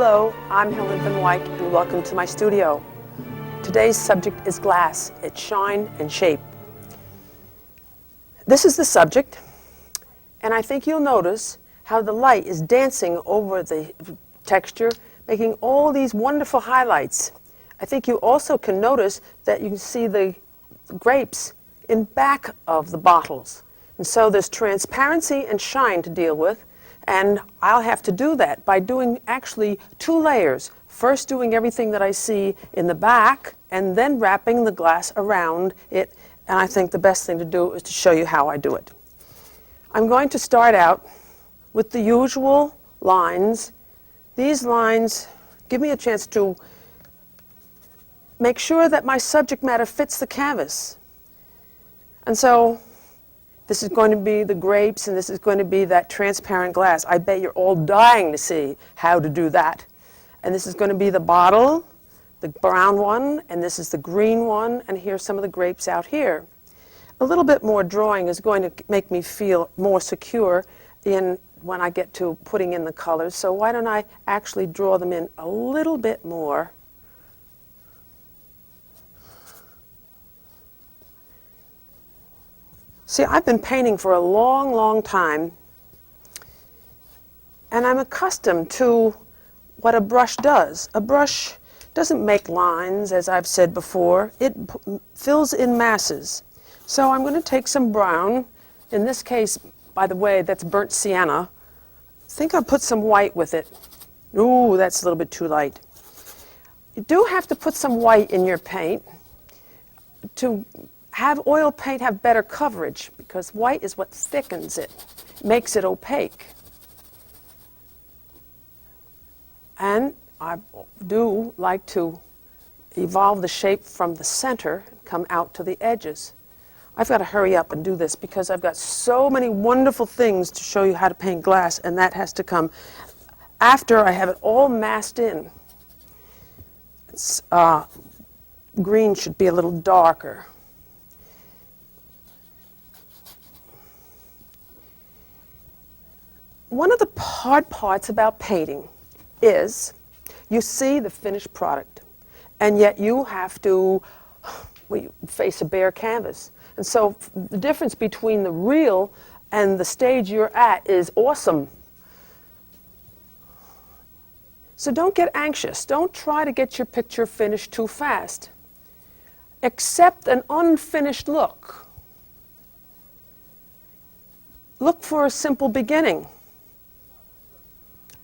Hello, I'm Helen Van Wyk and welcome to my studio. Today's subject is glass, its shine and shape. This is the subject, and I think you'll notice how the light is dancing over the texture, making all these wonderful highlights. I think you also can notice that you can see the grapes in back of the bottles. And so there's transparency and shine to deal with, and I'll have to do that by doing actually 2 layers. First doing everything that I see in the back, and then wrapping the glass around it, and I think the best thing to do is to show you how I do it. I'm going to start out with the usual lines. These lines give me a chance to make sure that my subject matter fits the canvas. And so this is going to be the grapes, and this is going to be that transparent glass. I bet you're all dying to see how to do that. And this is going to be the bottle, the brown one, and this is the green one, and here's some of the grapes out here. A little bit more drawing is going to make me feel more secure in when I get to putting in the colors. So why don't I actually draw them in a little bit more. See, I've been painting for a long, long time, and I'm accustomed to what a brush does. A brush doesn't make lines, as I've said before. It fills in masses. So I'm going to take some brown. In this case, by the way, that's burnt sienna. I think I'll put some white with it. Ooh, that's a little bit too light. You do have to put some white in your paint to have oil paint have better coverage, because white is what thickens it, makes it opaque. And I do like to evolve the shape from the center and come out to the edges. I've got to hurry up and do this because I've got so many wonderful things to show you how to paint glass, and that has to come after I have it all massed in. Green should be a little darker. One of the hard parts about painting is you see the finished product, and yet you have to face a bare canvas. And so the difference between the real and the stage you're at is awesome. So don't get anxious. Don't try to get your picture finished too fast. Accept an unfinished look. Look for a simple beginning.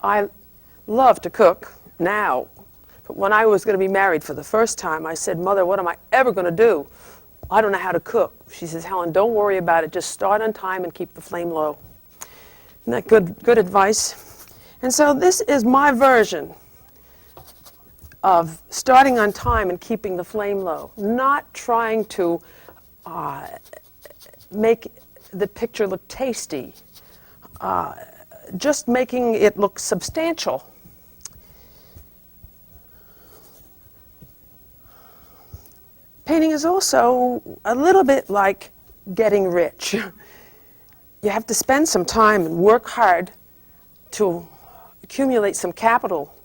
I love to cook now, but when I was going to be married for the first time, I said, "Mother, what am I ever going to do? I don't know how to cook." She says, "Helen, don't worry about it. Just start on time and keep the flame low." Isn't that good advice? And so this is my version of starting on time and keeping the flame low, not trying to make the picture look tasty, just making it look substantial. Painting is also a little bit like getting rich. You have to spend some time and work hard to accumulate some capital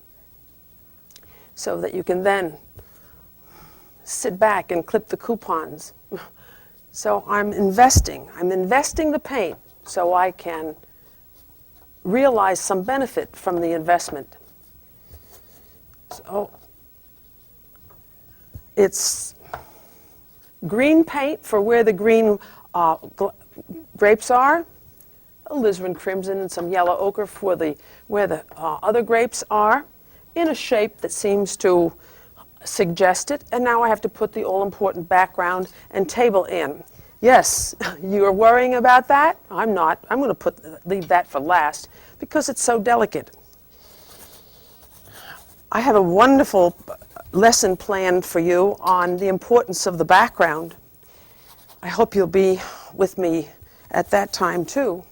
so that you can then sit back and clip the coupons. So I'm investing the paint so I can realize some benefit from the investment. So it's green paint for where the green grapes are, alizarin crimson and some yellow ochre for where the other grapes are, in a shape that seems to suggest it. And now I have to put the all-important background and table in. Yes, you're worrying about that? I'm not. I'm going to leave that for last because it's so delicate. I have a wonderful lesson planned for you on the importance of the background. I hope you'll be with me at that time too.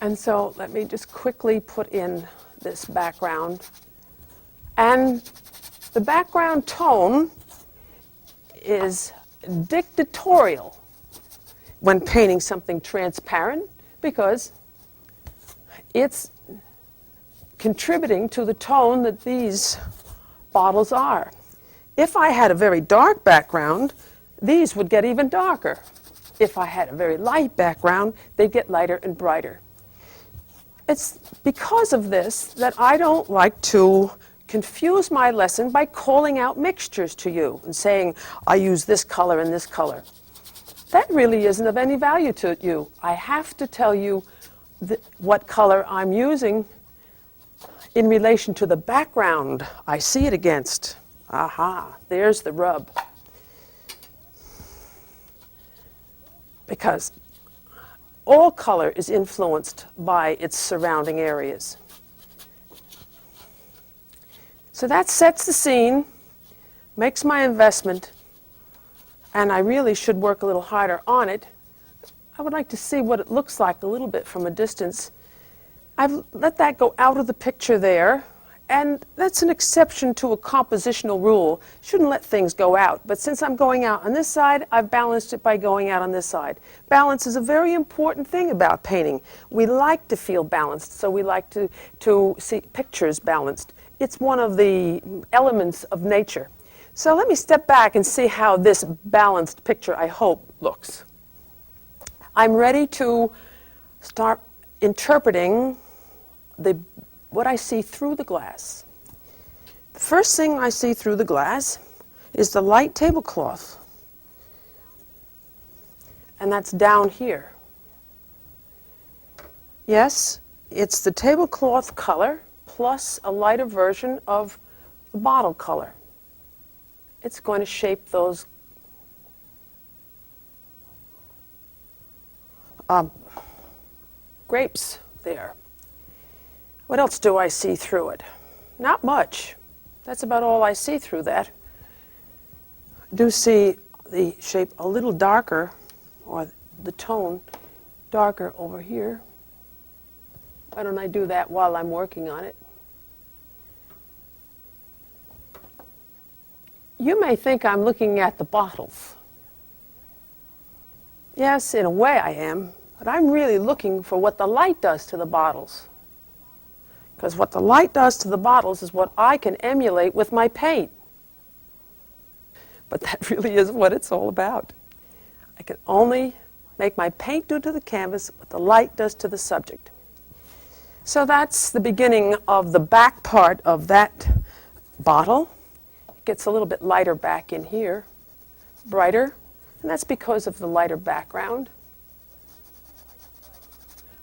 And so let me just quickly put in this background. And the background tone is dictatorial when painting something transparent because it's contributing to the tone that these bottles are. If I had a very dark background, these would get even darker. If I had a very light background, they'd get lighter and brighter. It's because of this that I don't like to confuse my lesson by calling out mixtures to you and saying, I use this color and this color. That really isn't of any value to you. I have to tell you what color I'm using in relation to the background I see it against. Aha, there's the rub. Because all color is influenced by its surrounding areas. So that sets the scene, makes my investment, and I really should work a little harder on it. I would like to see what it looks like a little bit from a distance. I've let that go out of the picture there, and that's an exception to a compositional rule. Shouldn't let things go out, but since I'm going out on this side, I've balanced it by going out on this side. Balance is a very important thing about painting. We like to feel balanced, so we like to see pictures balanced. It's one of the elements of nature. So let me step back and see how this balanced picture, I hope, looks. I'm ready to start interpreting what I see through the glass. The first thing I see through the glass is the light tablecloth. And that's down here. Yes, it's the tablecloth color plus a lighter version of the bottle color. It's going to shape those grapes there. What else do I see through it? Not much. That's about all I see through that. I do see the shape a little darker, or the tone darker over here. Why don't I do that while I'm working on it? You may think I'm looking at the bottles. Yes, in a way I am, but I'm really looking for what the light does to the bottles. Because what the light does to the bottles is what I can emulate with my paint. But that really is what it's all about. I can only make my paint do to the canvas what the light does to the subject. So that's the beginning of the back part of that bottle. It gets a little bit lighter back in here, brighter, and that's because of the lighter background.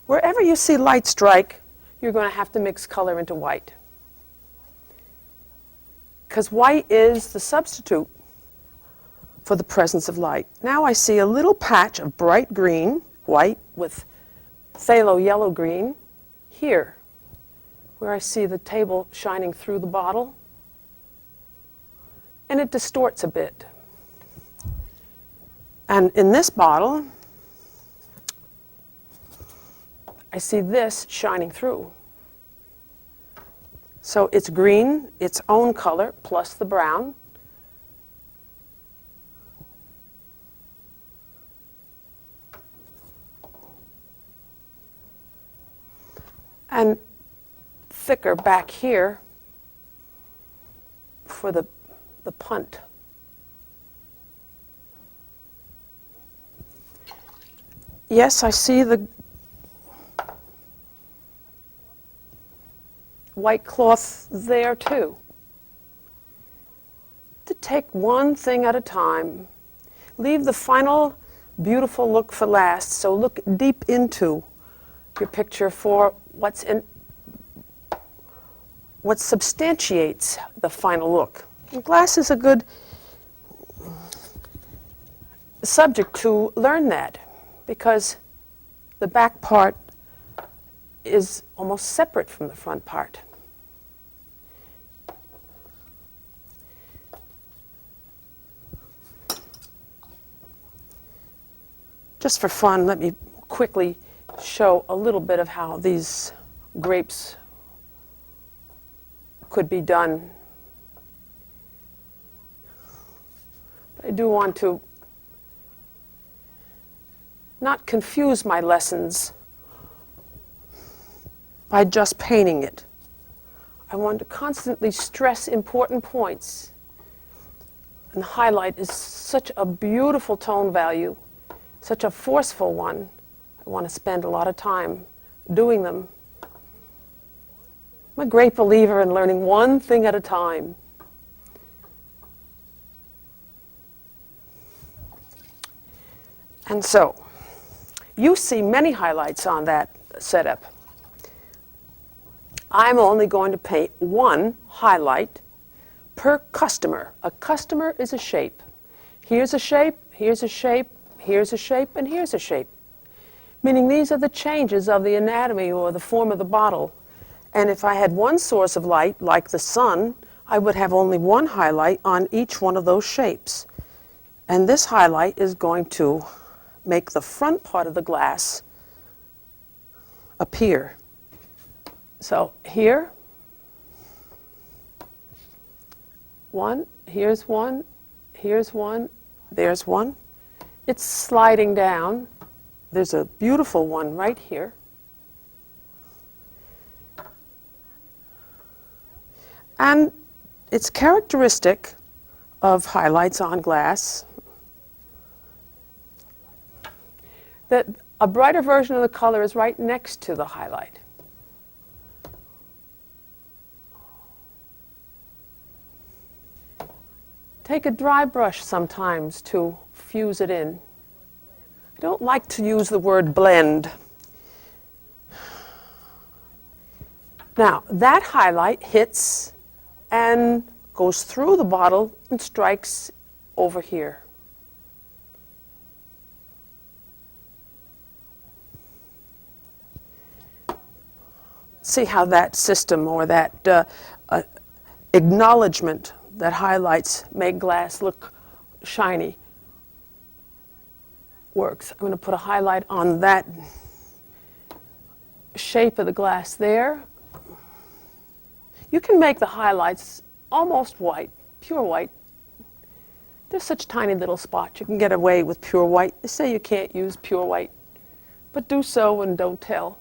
Wherever you see light strike, you're going to have to mix color into white. Because white is the substitute for the presence of light. Now I see a little patch of bright green, white with phthalo yellow green here, where I see the table shining through the bottle. And it distorts a bit. And in this bottle, I see this shining through. So it's green, its own color, plus the brown. And thicker back here for the punt. Yes, I see the white cloth there too. To take one thing at a time. Leave the final beautiful look for last, so look deep into your picture for what substantiates the final look. And glass is a good subject to learn that, because the back part is almost separate from the front part. Just for fun, let me quickly show a little bit of how these grapes could be done. I do want to not confuse my lessons by just painting it. I want to constantly stress important points. And highlight is such a beautiful tone value, such a forceful one. I want to spend a lot of time doing them. I'm a great believer in learning one thing at a time. And so, you see many highlights on that setup. I'm only going to paint one highlight per customer. A customer is a shape. Here's a shape, here's a shape, here's a shape, and here's a shape. Meaning these are the changes of the anatomy or the form of the bottle. And if I had one source of light, like the sun, I would have only one highlight on each one of those shapes. And this highlight is going to make the front part of the glass appear. So here, one, here's one, here's one, there's one. It's sliding down. There's a beautiful one right here. And it's characteristic of highlights on glass that a brighter version of the color is right next to the highlight. Take a dry brush sometimes to fuse it in. I don't like to use the word blend. Now, that highlight hits and goes through the bottle and strikes over here. See how that system or that acknowledgement that highlights make glass look shiny works. I'm going to put a highlight on that shape of the glass there. You can make the highlights almost white, pure white. There's such tiny little spots. You can get away with pure white. They say you can't use pure white, but do so and don't tell.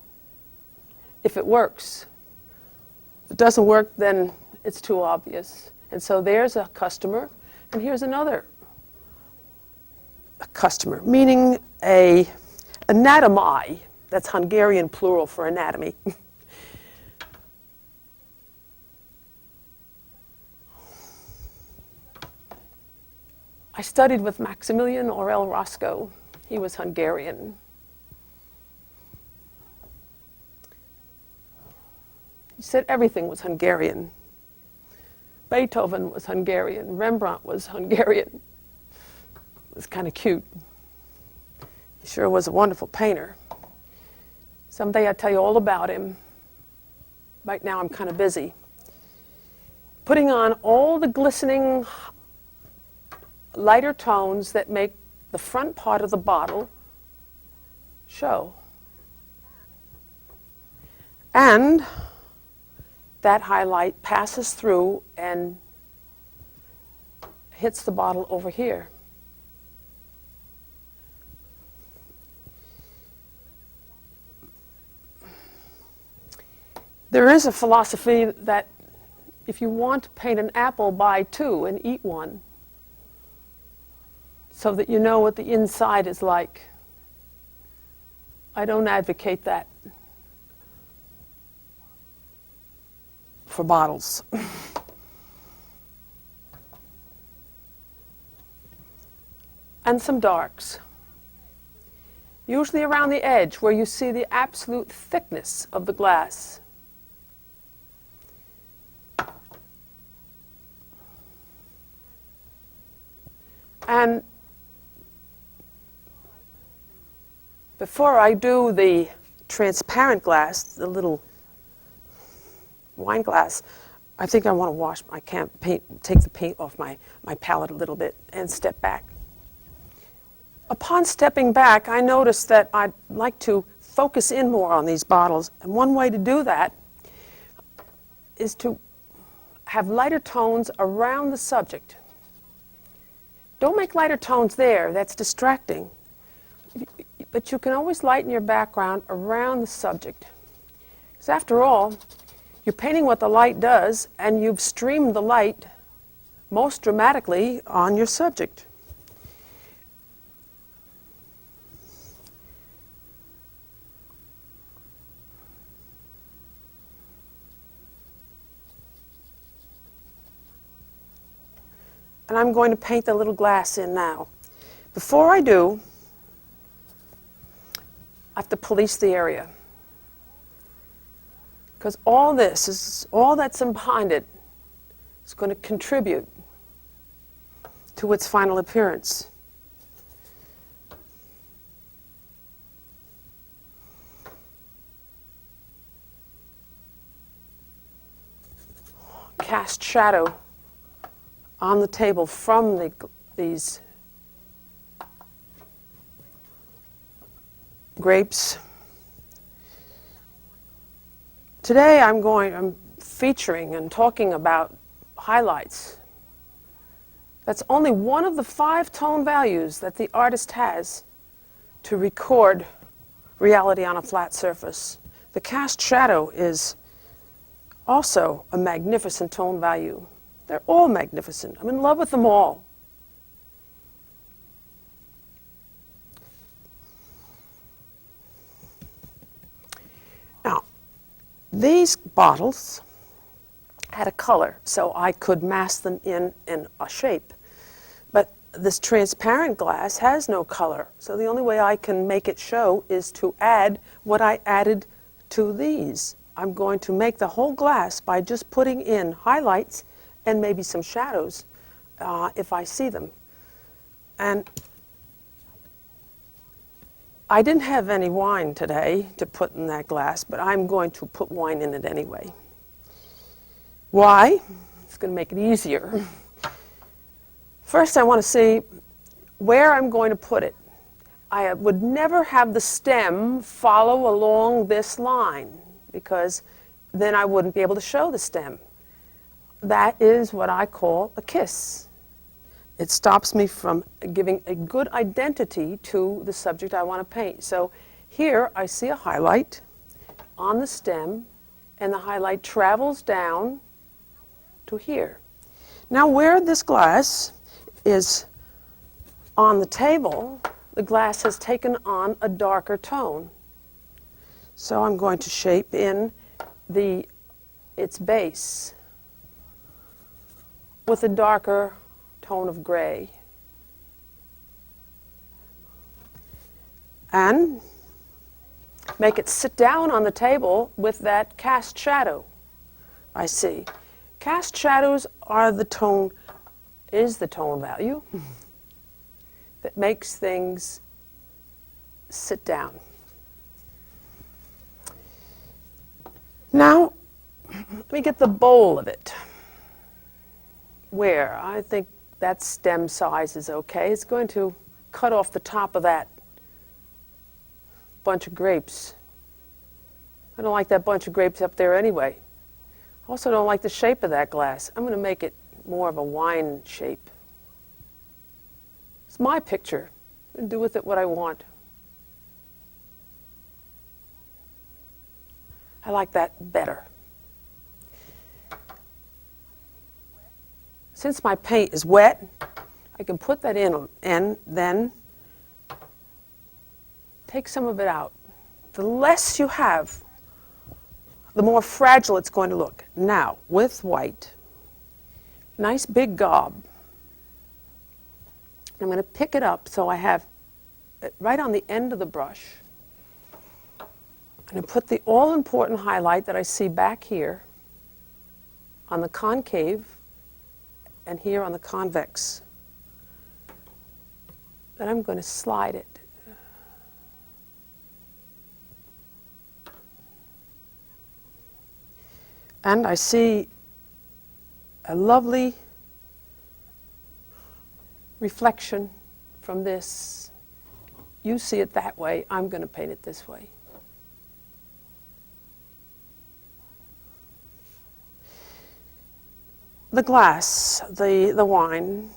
If it works. If it doesn't work, then it's too obvious. And so there's a customer, and here's another customer, meaning a anatomi. That's Hungarian plural for anatomy. I studied with Maximilian Aurel Roscoe. He was Hungarian. He said everything was Hungarian. Beethoven was Hungarian. Rembrandt was Hungarian. It was kind of cute. He sure was a wonderful painter. Someday I'll tell you all about him. Right now I'm kind of busy. Putting on all the glistening lighter tones that make the front part of the bottle show. And that highlight passes through and hits the bottle over here. There is a philosophy that if you want to paint an apple, buy two and eat one, so that you know what the inside is like. I don't advocate that for bottles. And some darks. Usually around the edge where you see the absolute thickness of the glass. And before I do the transparent glass, the little wine glass, I think I want to wash, I can't paint, take the paint off my palette a little bit and step back. Upon stepping back, I noticed that I'd like to focus in more on these bottles. And one way to do that is to have lighter tones around the subject. Don't make lighter tones there, that's distracting. But you can always lighten your background around the subject. Because after all, You're painting what the light does, and you've streamed the light most dramatically on your subject. And I'm going to paint the little glass in now. Before I do, I have to police the area. Because all that's behind it is going to contribute to its final appearance. Cast shadow on the table from these grapes. Today I'm featuring and talking about highlights. That's only one of the 5 tone values that the artist has to record reality on a flat surface. The cast shadow is also a magnificent tone value. They're all magnificent. I'm in love with them all. Now, these bottles had a color, so I could mask them in a shape. But this transparent glass has no color, so the only way I can make it show is to add what I added to these. I'm going to make the whole glass by just putting in highlights and maybe some shadows if I see them. And I didn't have any wine today to put in that glass, but I'm going to put wine in it anyway. Why? It's going to make it easier. First, I want to see where I'm going to put it. I would never have the stem follow along this line, because then I wouldn't be able to show the stem. That is what I call a kiss. It stops me from giving a good identity to the subject I want to paint. So here I see a highlight on the stem, and the highlight travels down to here. Now where this glass is on the table, the glass has taken on a darker tone. So I'm going to shape in its base with a darker tone of gray. And make it sit down on the table with that cast shadow I see. Cast shadows are the tone value that makes things sit down. Now, let me get the bowl of it. Where? I think that stem size is okay. It's going to cut off the top of that bunch of grapes. I don't like that bunch of grapes up there anyway. I also don't like the shape of that glass. I'm going to make it more of a wine shape. It's my picture. I can do with it what I want. I like that better. Since my paint is wet, I can put that in and then take some of it out. The less you have, the more fragile it's going to look. Now, with white, nice big gob. I'm going to pick it up so I have it right on the end of the brush. I'm going to put the all-important highlight that I see back here on the concave and here on the convex. Then I'm going to slide it. And I see a lovely reflection from this. You see it that way. I'm going to paint it this way. The glass, the wine.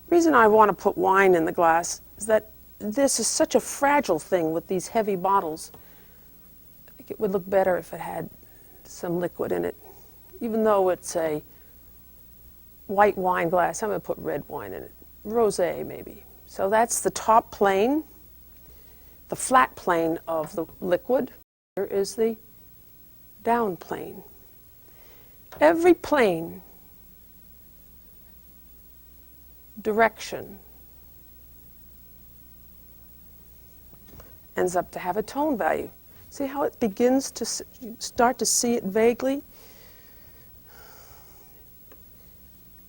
The reason I want to put wine in the glass is that this is such a fragile thing with these heavy bottles. think it would look better if it had some liquid in it. Even though it's a white wine glass, I'm going to put red wine in it. Rosé, maybe. So that's the top plane, the flat plane of the liquid. Here is the down plane. Every plane, direction, ends up to have a tone value. See how it begins to start to see it vaguely?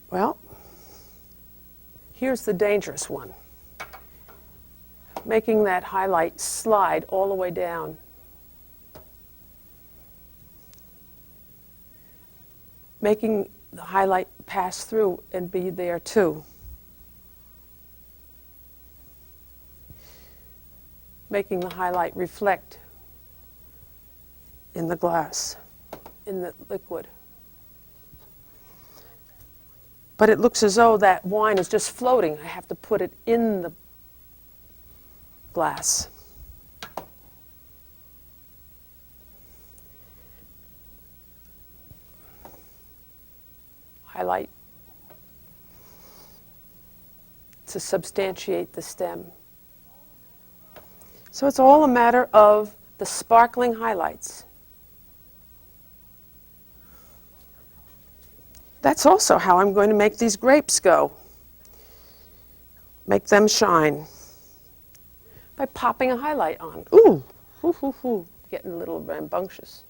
Well, here's the dangerous one. Making that highlight slide all the way down. Making the highlight pass through and be there too. Making the highlight reflect in the glass, in the liquid. But it looks as though that wine is just floating. I have to put it in the glass. Highlight to substantiate the stem. So it's all a matter of the sparkling highlights. That's also how I'm going to make these grapes go. Make them shine. By popping a highlight on. Ooh, hoo, hoo, hoo. Getting a little rambunctious.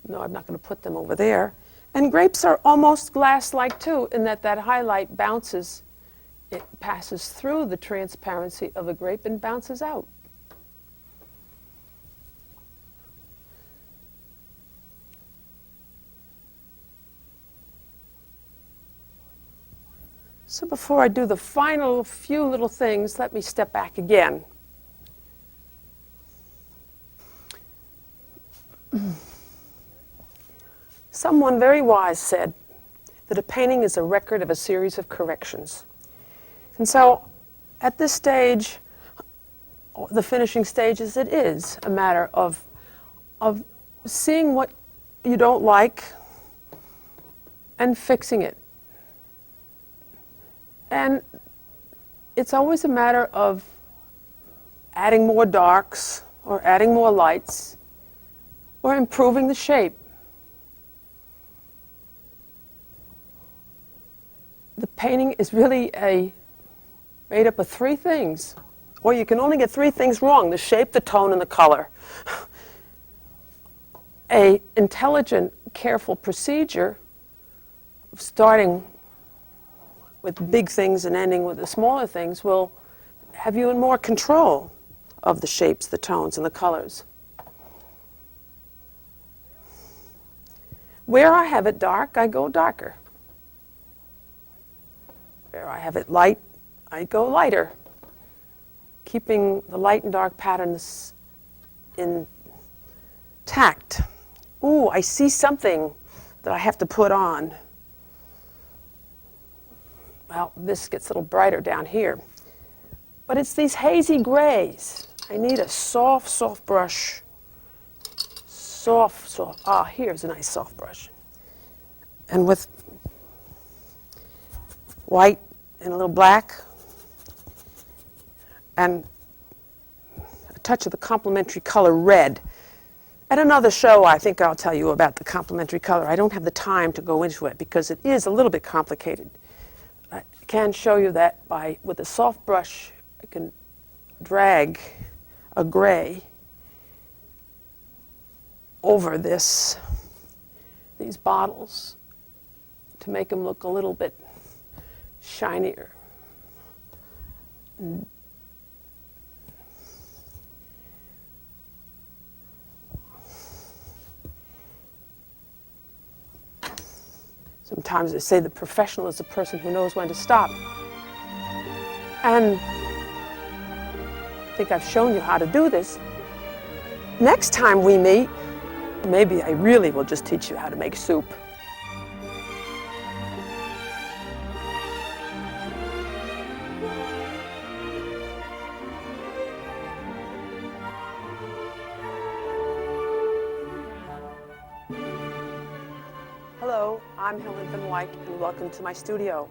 No, I'm not going to put them over there. And grapes are almost glass-like too, in that that highlight bounces. It passes through the transparency of a grape and bounces out. So before I do the final few little things, let me step back again. Someone very wise said that a painting is a record of a series of corrections. And so at this stage, the finishing stages, it is a matter of seeing what you don't like and fixing it. And it's always a matter of adding more darks or adding more lights or improving the shape. The painting is really made up of three things. Or you can only get three things wrong: the shape, the tone, and the color. An intelligent, careful procedure, starting with big things and ending with the smaller things, will have you in more control of the shapes, the tones, and the colors. Where I have it dark, I go darker. Where I have it light, I go lighter, keeping the light and dark patterns intact. Ooh, I see something that I have to put on. Well, this gets a little brighter down here. But it's these hazy grays. I need a soft, soft brush. Soft. Here's a nice soft brush. And with white and a little black and a touch of the complementary color red. At another show, I think I'll tell you about the complementary color. I don't have the time to go into it because it is a little bit complicated. I can show you that with a soft brush, I can drag a gray over these bottles to make them look a little bit shinier. Sometimes they say the professional is the person who knows when to stop. And I think I've shown you how to do this. Next time we meet, maybe I really will just teach you how to make soup. Hello, I'm Helen Van Wyck, and welcome to my studio.